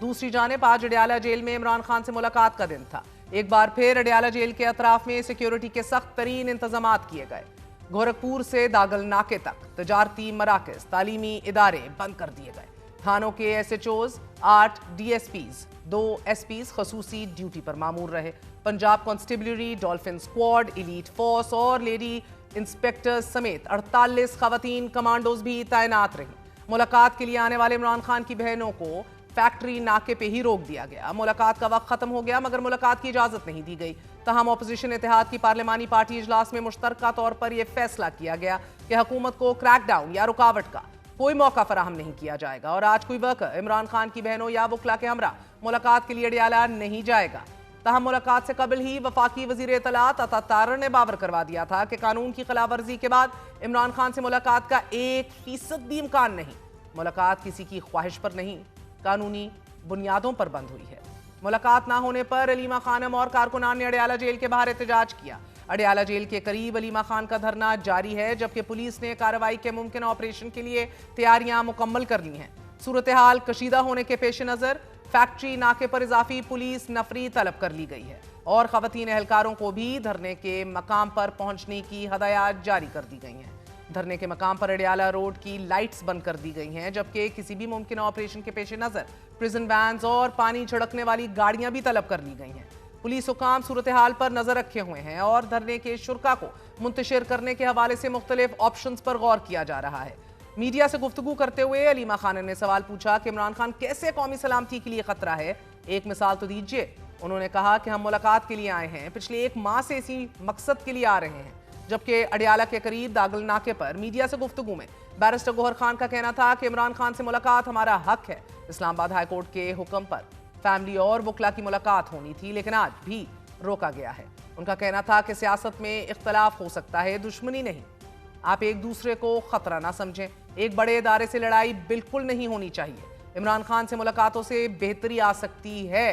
दूसरी जानिब आज अडयाला जेल में इमरान खान से मुलाकात का दिन था। एक बार फिर अडयाला जेल के अतराफ में सिक्योरिटी के सख्त तरीन इंतजाम किए गए। गोरखपुर से दागल नाके तक तजारती मराकज, तालीमी इदारे बंद कर दिए गए। थानों के SHOs, 8 DSPs, 2 SPs खसूसी ड्यूटी पर मामूर रहे। Punjab constabulary, dolphin squad, elite force और लेडी इंस्पेक्टर्स समेत 48 खवातीन कमांडोज भी तैनात रही। मुलाकात के लिए आने वाले इमरान खान की बहनों को फैक्ट्री नाके पे ही रोक दिया गया। मुलाकात का वक्त खत्म हो गया मगर मुलाकात की इजाजत नहीं दी गई। तहम अपोजिशन इत्तेहाद की पार्लिमानी पार्टी इजलास में मुश्तरका तौर पर यह फैसला किया गया कि हुकूमत को क्रैकडाउन या रुकावट का कोई मौका फराहम नहीं किया जाएगा और आज कोई वर्कर इमरान खान की बहनों या वकला के हमरा मुलाकात के लिए अडयाला नहीं जाएगा। तहम मुलाकात से कबल ही वफाकी वजीर इत्तलात अता तारर ने बावर करवा दिया था कि कानून की खिलाफवर्जी के बाद इमरान खान से मुलाकात का 1% भी इम्कान नहीं। मुलाकात किसी की ख्वाहिश पर नहीं, कानूनी बुनियादों पर बंद हुई है। मुलाकात ना होने पर अलीमा खानम और कारकुनान ने अडयाला जेल के बाहर एहतजाज किया। अडयाला जेल के करीब अलीमा खान का धरना जारी है, जबकि पुलिस ने कार्रवाई के मुमकिन ऑपरेशन के लिए तैयारियां मुकम्मल कर ली हैं। सूरत हाल कशीदा होने के पेश नजर फैक्ट्री नाके पर इजाफी पुलिस नफरी तलब कर ली गई है और खवातीन एहलकारों को भी धरने के मकाम पर पहुंचने की हदायत जारी कर दी गई हैं। धरने के मकाम पर अडयाला रोड की लाइट्स बंद कर दी गई हैं, जबकि किसी भी मुमकिन ऑपरेशन के पेश नजर प्रिजन वैन्स और पानी छिड़कने वाली गाड़ियां भी तलब कर ली गई हैं। पुलिस हुकाम सूरत हाल पर नजर रखे हुए हैं और धरने के शुरा को मुंतशिर करने के हवाले से मुख्तलिफ ऑप्शंस पर गौर किया जा रहा है। मीडिया से गुफ्तगू करते हुए अलीमा खान ने सवाल पूछा कि इमरान खान कैसे कौमी सलामती के लिए खतरा है। एक मिसाल तो दीजिए। उन्होंने कहा कि हम मुलाकात के लिए आए हैं, पिछले 1 माह से इसी मकसद के लिए आ रहे हैं। जबकि अडयाला के करीब दागल नाके पर मीडिया से गुफ्तगू में बैरिस्टर गौहर खान का कहना था कि इमरान खान से मुलाकात हमारा हक है। इस्लामाबाद हाई कोर्ट के हुक्म पर फैमिली और वकला की मुलाकात होनी थी, लेकिन आज भी रोका गया है। उनका कहना था कि सियासत में इख्तलाफ हो सकता है, दुश्मनी नहीं। आप एक दूसरे को खतरा ना समझें। एक बड़े इदारे से लड़ाई बिल्कुल नहीं होनी चाहिए। इमरान खान से मुलाकातों से बेहतरी आ सकती है।